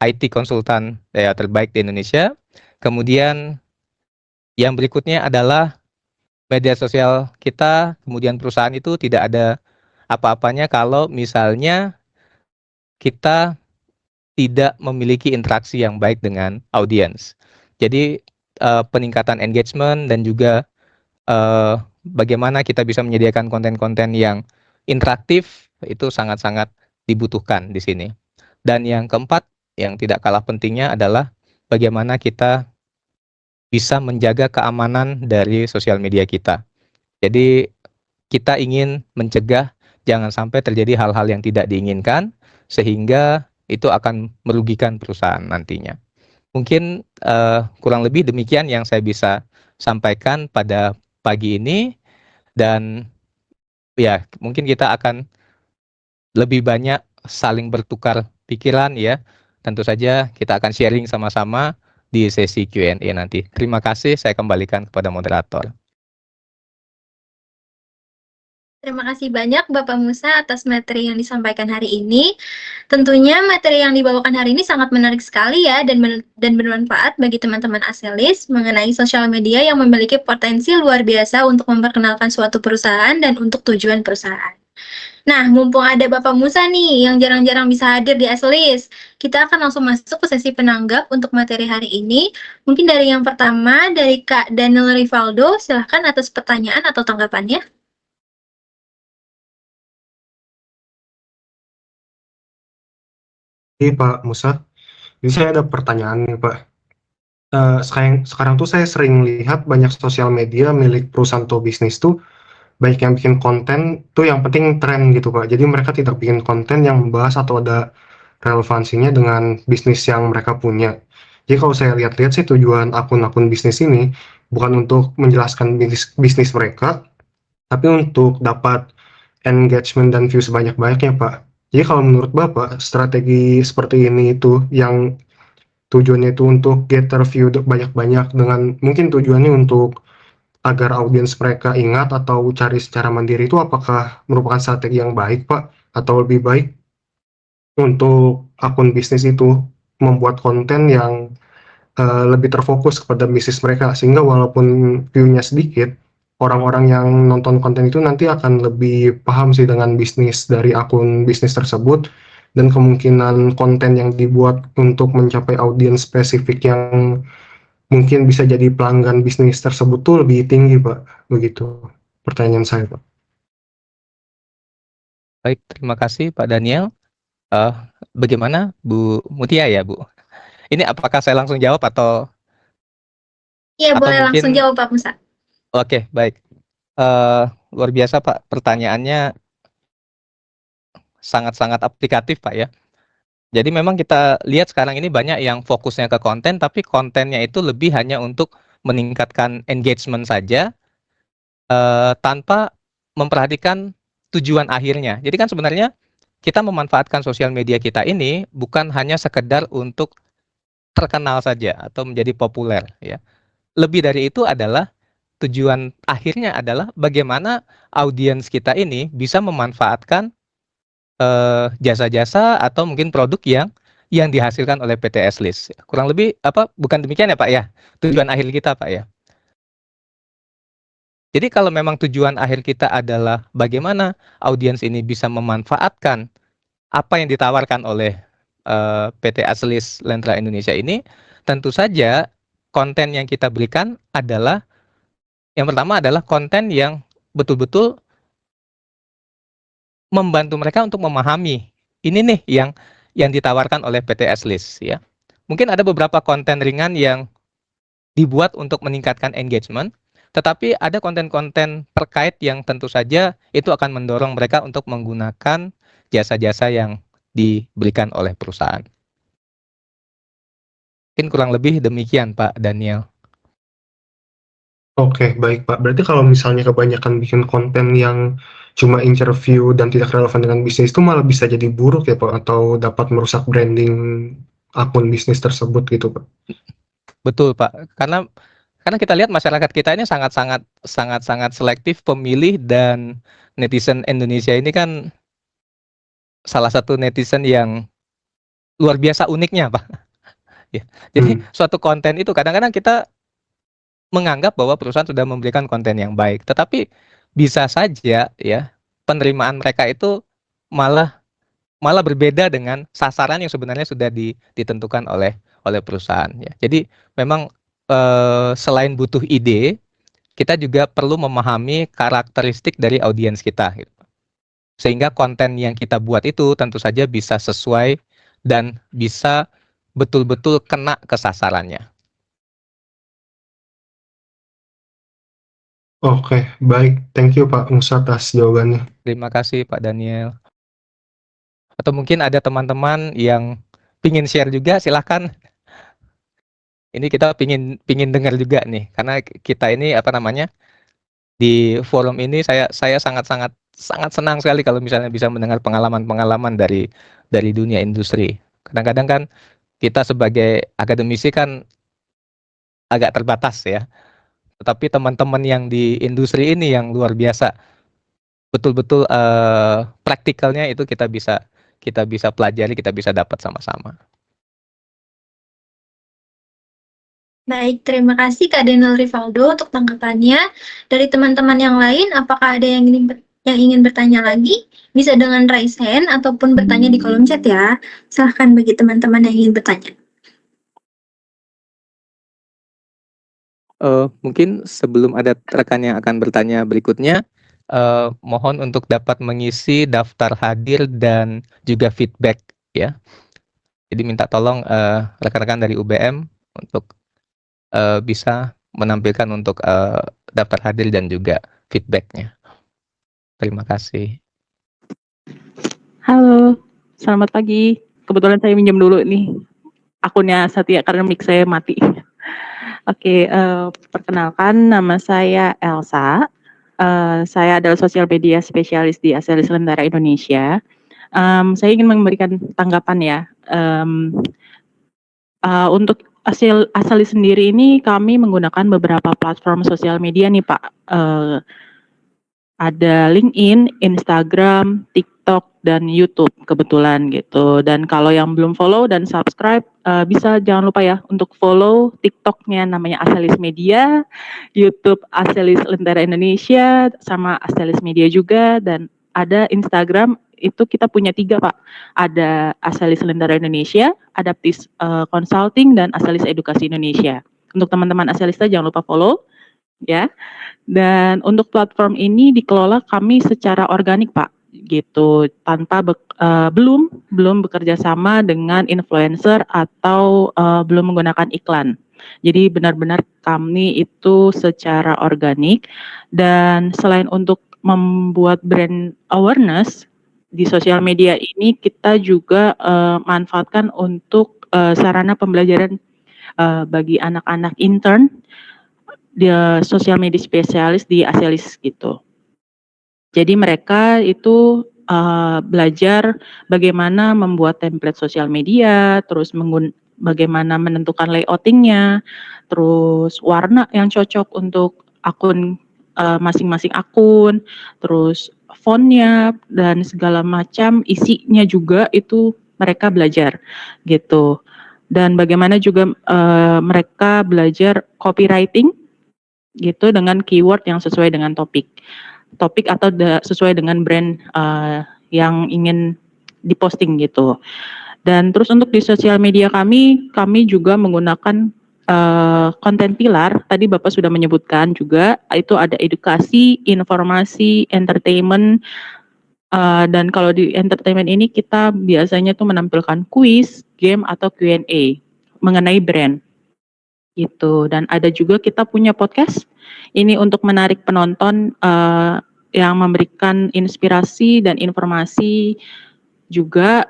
IT konsultan ya terbaik di Indonesia. Kemudian yang berikutnya adalah media sosial kita, kemudian perusahaan itu tidak ada apa-apanya kalau misalnya kita tidak memiliki interaksi yang baik dengan audiens. Jadi peningkatan engagement dan juga bagaimana kita bisa menyediakan konten-konten yang interaktif itu sangat-sangat dibutuhkan di sini. Dan yang keempat, yang tidak kalah pentingnya adalah bagaimana kita bisa menjaga keamanan dari sosial media kita. Jadi kita ingin mencegah jangan sampai terjadi hal-hal yang tidak diinginkan sehingga itu akan merugikan perusahaan nantinya. Mungkin kurang lebih demikian yang saya bisa sampaikan pada pagi ini, dan ya mungkin kita akan lebih banyak saling bertukar pikiran ya. Tentu saja kita akan sharing sama-sama di sesi Q&A nanti. Terima kasih, saya kembalikan kepada moderator. Terima kasih banyak Bapak Musa atas materi yang disampaikan hari ini. Tentunya materi yang dibawakan hari ini sangat menarik sekali ya dan bermanfaat bagi teman-teman Aselis mengenai sosial media yang memiliki potensi luar biasa untuk memperkenalkan suatu perusahaan dan untuk tujuan perusahaan. Nah, mumpung ada Bapak Musa nih yang jarang-jarang bisa hadir di Aselis, kita akan langsung masuk ke sesi penanggap untuk materi hari ini. Mungkin dari yang pertama, dari Kak Daniel Rivaldo, silahkan atas pertanyaan atau tanggapannya. Iya Pak Musa, jadi saya ada pertanyaan nih Pak. Sekarang tuh saya sering lihat banyak sosial media milik perusahaan atau bisnis tuh banyak yang bikin konten tuh yang penting tren gitu Pak. Jadi mereka tidak bikin konten yang membahas atau ada relevansinya dengan bisnis yang mereka punya. Jadi kalau saya lihat-lihat sih tujuan akun-akun bisnis ini bukan untuk menjelaskan bisnis mereka, tapi untuk dapat engagement dan view sebanyak-banyaknya Pak. Jadi kalau menurut Bapak, strategi seperti ini itu yang tujuannya itu untuk get review banyak-banyak dengan mungkin tujuannya untuk agar audiens mereka ingat atau cari secara mandiri itu apakah merupakan strategi yang baik Pak? Atau lebih baik untuk akun bisnis itu membuat konten yang lebih terfokus kepada bisnis mereka sehingga walaupun view-nya sedikit, orang-orang yang nonton konten itu nanti akan lebih paham sih dengan bisnis dari akun bisnis tersebut dan kemungkinan konten yang dibuat untuk mencapai audiens spesifik yang mungkin bisa jadi pelanggan bisnis tersebut tuh lebih tinggi Pak. Begitu pertanyaan saya Pak. Baik, terima kasih Pak Daniel. Bagaimana Bu Mutia ya Bu? Ini apakah saya langsung jawab atau Iya, boleh mungkin langsung jawab Pak Musa. Oke, baik. Luar biasa Pak, pertanyaannya sangat-sangat aplikatif Pak ya. Jadi memang kita lihat sekarang ini banyak yang fokusnya ke konten, tapi kontennya itu lebih hanya untuk meningkatkan engagement saja, tanpa memperhatikan tujuan akhirnya. Jadi kan sebenarnya kita memanfaatkan sosial media kita ini bukan hanya sekedar untuk terkenal saja atau menjadi populer ya. Lebih dari itu adalah tujuan akhirnya adalah bagaimana audiens kita ini bisa memanfaatkan jasa-jasa atau mungkin produk yang dihasilkan oleh PT S-List. Kurang lebih bukan demikian ya Pak ya, tujuan akhir kita Pak ya. Jadi kalau memang tujuan akhir kita adalah bagaimana audiens ini bisa memanfaatkan apa yang ditawarkan oleh PT Aslis Lentra Indonesia ini, tentu saja konten yang kita berikan adalah yang pertama adalah konten yang betul-betul membantu mereka untuk memahami ini nih yang ditawarkan oleh PT Aslis ya. Mungkin ada beberapa konten ringan yang dibuat untuk meningkatkan engagement, tetapi ada konten-konten terkait yang tentu saja itu akan mendorong mereka untuk menggunakan jasa-jasa yang diberikan oleh perusahaan. Mungkin kurang lebih demikian Pak Daniel. Oke, baik Pak. Berarti kalau misalnya kebanyakan bikin konten yang cuma interview dan tidak relevan dengan bisnis itu malah bisa jadi buruk ya Pak, atau dapat merusak branding akun bisnis tersebut gitu Pak. Betul Pak, karena kita lihat masyarakat kita ini sangat selektif pemilih, dan netizen Indonesia ini kan salah satu netizen yang luar biasa uniknya Pak. Ya. Jadi suatu konten itu kadang-kadang kita menganggap bahwa perusahaan sudah memberikan konten yang baik, tetapi bisa saja ya penerimaan mereka itu malah berbeda dengan sasaran yang sebenarnya sudah ditentukan oleh perusahaan ya. Jadi memang selain butuh ide, kita juga perlu memahami karakteristik dari audiens kita, gitu. Sehingga konten yang kita buat itu tentu saja bisa sesuai dan bisa betul-betul kena ke sasarannya. Oke, baik. Thank you Pak Musa atas jawabannya. Terima kasih Pak Daniel. Atau mungkin ada teman-teman yang pingin share juga, silahkan. Ini kita pingin dengar juga nih, karena kita ini di forum ini saya sangat senang sekali kalau misalnya bisa mendengar pengalaman-pengalaman dari dunia industri. Kadang-kadang kan kita sebagai akademisi kan agak terbatas ya. Tetapi teman-teman yang di industri ini yang luar biasa, betul-betul praktikalnya itu kita bisa pelajari, kita bisa dapat sama-sama. Baik, terima kasih Kak Daniel Rivaldo untuk tanggapannya. Dari teman-teman yang lain, apakah ada yang ingin bertanya lagi? Bisa dengan raise hand ataupun bertanya di kolom chat ya. Silahkan bagi teman-teman yang ingin bertanya. Mungkin sebelum ada rekan yang akan bertanya berikutnya, mohon untuk dapat mengisi daftar hadir dan juga feedback ya. Jadi minta tolong rekan-rekan dari UBM untuk bisa menampilkan untuk daftar hadir dan juga feedbacknya. Terima kasih. Halo, selamat pagi. Kebetulan saya minjem dulu nih akunnya Satya karena mic saya mati. Oke, perkenalkan nama saya Elsa. Saya adalah sosial media spesialis di Aselis Lentera Indonesia. Saya ingin memberikan tanggapan ya. Untuk Aselis sendiri ini kami menggunakan beberapa platform sosial media nih Pak. Ada LinkedIn, Instagram, TikTok, dan YouTube kebetulan gitu. Dan kalau yang belum follow dan subscribe, bisa jangan lupa ya untuk follow TikTok-nya namanya Aselis Media, YouTube Aselis Lentera Indonesia, sama Aselis Media juga, dan ada Instagram, itu kita punya 3 Pak. Ada Aselis Lentera Indonesia, Adaptis Consulting, dan Aselis Edukasi Indonesia. Untuk teman-teman Aselista jangan lupa follow ya. Dan untuk platform ini dikelola kami secara organik Pak, gitu, tanpa belum bekerja sama dengan influencer atau belum menggunakan iklan. Jadi benar-benar kami itu secara organik, dan selain untuk membuat brand awareness di sosial media ini, kita juga manfaatkan untuk sarana pembelajaran bagi anak-anak intern di sosial media spesialis di Aselis gitu. Jadi mereka itu belajar bagaimana membuat template sosial media, terus bagaimana menentukan layoutingnya, terus warna yang cocok untuk akun masing-masing akun, terus fontnya dan segala macam isinya juga itu mereka belajar gitu. Dan bagaimana juga mereka belajar copywriting gitu dengan keyword yang sesuai dengan topik atau sesuai dengan brand yang ingin diposting gitu. Dan terus untuk di sosial media kami juga menggunakan konten pilar. Tadi Bapak sudah menyebutkan juga, itu ada edukasi, informasi, entertainment, dan kalau di entertainment ini kita biasanya tuh menampilkan kuis, game, atau Q&A mengenai brand gitu. Dan ada juga kita punya podcast ini untuk menarik penonton yang memberikan inspirasi dan informasi juga.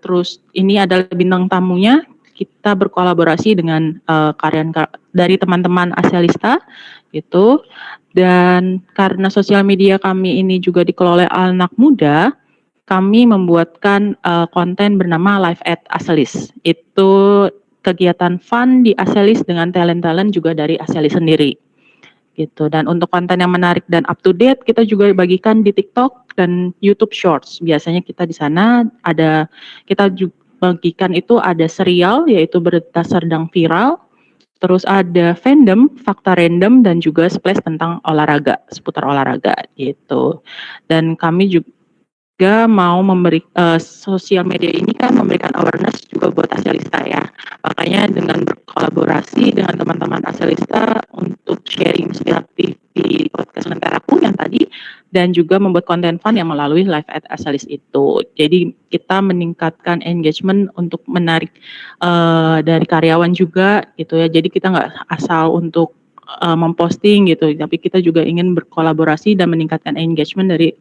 Terus ini adalah bintang tamunya, kita berkolaborasi dengan karya dari teman-teman Aselista gitu. Dan karena sosial media kami ini juga dikelola anak muda, kami membuatkan konten bernama Live at Aselis. Itu kegiatan fun di Aselis dengan talent-talent juga dari Aselis sendiri gitu. Dan untuk konten yang menarik dan up to date kita juga bagikan di TikTok dan YouTube Shorts. Biasanya kita di sana kita juga bagikan itu ada serial yaitu Berita Sedang Viral, terus ada fandom, fakta random, dan juga splash tentang olahraga, seputar olahraga gitu. Dan kami juga mau sosial media ini kan memberikan awareness juga buat Aselista ya, Makanya dengan berkolaborasi dengan teman-teman Aselista untuk sharing inspiratif di podcast Lenteraku yang tadi, dan juga membuat konten fun yang melalui live at Aselis itu. Jadi kita meningkatkan engagement untuk menarik dari karyawan juga gitu ya. Jadi kita nggak asal untuk memposting gitu, tapi kita juga ingin berkolaborasi dan meningkatkan engagement dari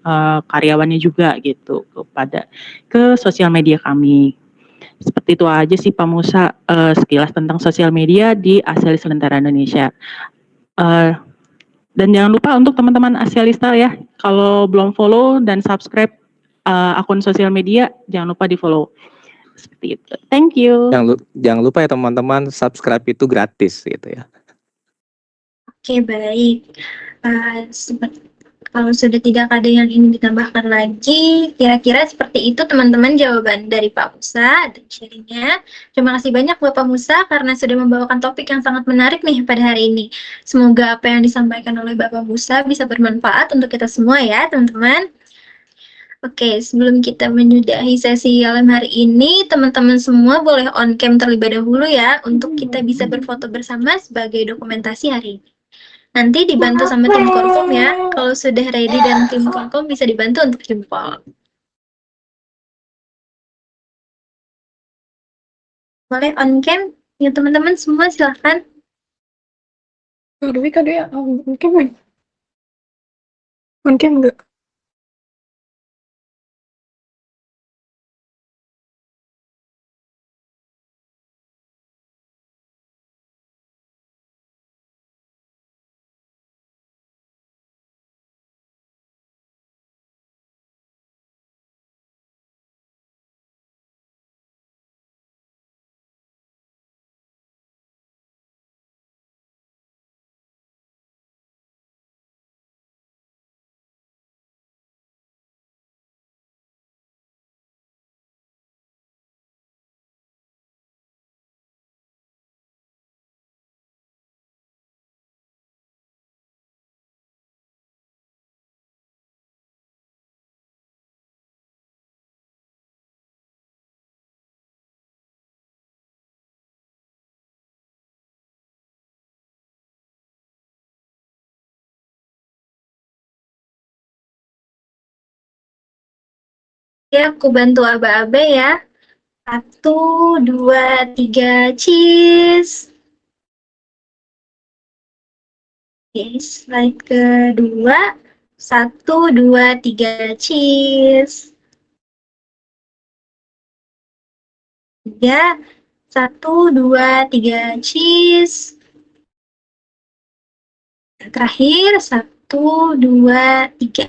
karyawannya juga gitu ke sosial media kami. Seperti itu aja sih Pak Musa, sekilas tentang sosial media di Aselis Lentera Indonesia. Dan jangan lupa untuk teman-teman Asialista ya, kalau belum follow dan subscribe akun sosial media, jangan lupa di follow. Seperti itu. Thank you. Jangan lupa ya teman-teman, subscribe itu gratis gitu ya. Oke, baik. Kalau sudah tidak ada yang ingin ditambahkan lagi, kira-kira seperti itu teman-teman jawaban dari Pak Musa dan sharingnya. Terima kasih banyak Bapak Musa karena sudah membawakan topik yang sangat menarik nih pada hari ini. Semoga apa yang disampaikan oleh Bapak Musa bisa bermanfaat untuk kita semua ya teman-teman. Oke, sebelum kita menyudahi sesi malam hari ini, teman-teman semua boleh on cam terlebih dahulu ya, untuk kita bisa berfoto bersama sebagai dokumentasi hari ini. Nanti dibantu sama tim Korkom ya. Kalau sudah ready dan tim Korkom bisa dibantu untuk jempol. Boleh on cam? Ya teman-teman semua silahkan. Dewi kan dia mungkin enggak. Ya, aku bantu aba-aba ya. 1, 2, 3, cheese. Oke, slide kedua. 1, 2, 3, cheese. 3, 1, 2, 3, cheese. Terakhir, 1, 2, 3.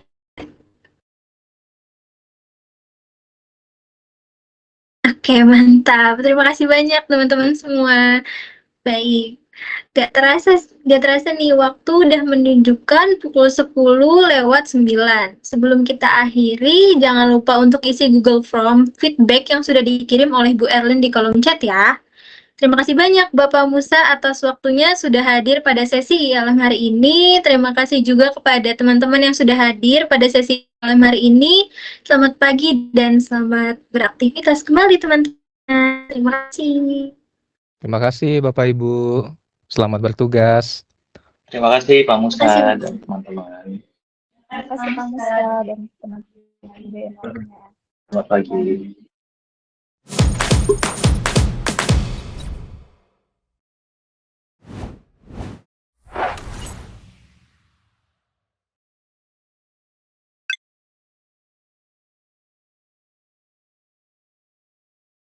Oke, mantap. Terima kasih banyak teman-teman semua. Baik. Gak terasa nih waktu udah menunjukkan pukul 10:09. Sebelum kita akhiri, jangan lupa untuk isi Google Form feedback yang sudah dikirim oleh Bu Erlin di kolom chat ya. Terima kasih banyak Bapak Musa atas waktunya sudah hadir pada sesi malam hari ini. Terima kasih juga kepada teman-teman yang sudah hadir pada sesi malam hari ini. Selamat pagi dan selamat beraktivitas kembali teman-teman. Terima kasih. Terima kasih Bapak Ibu. Selamat bertugas. Terima kasih Pak Musa Terima kasih. dan teman-teman. Terima kasih Pak Musa dan teman-teman. Selamat pagi.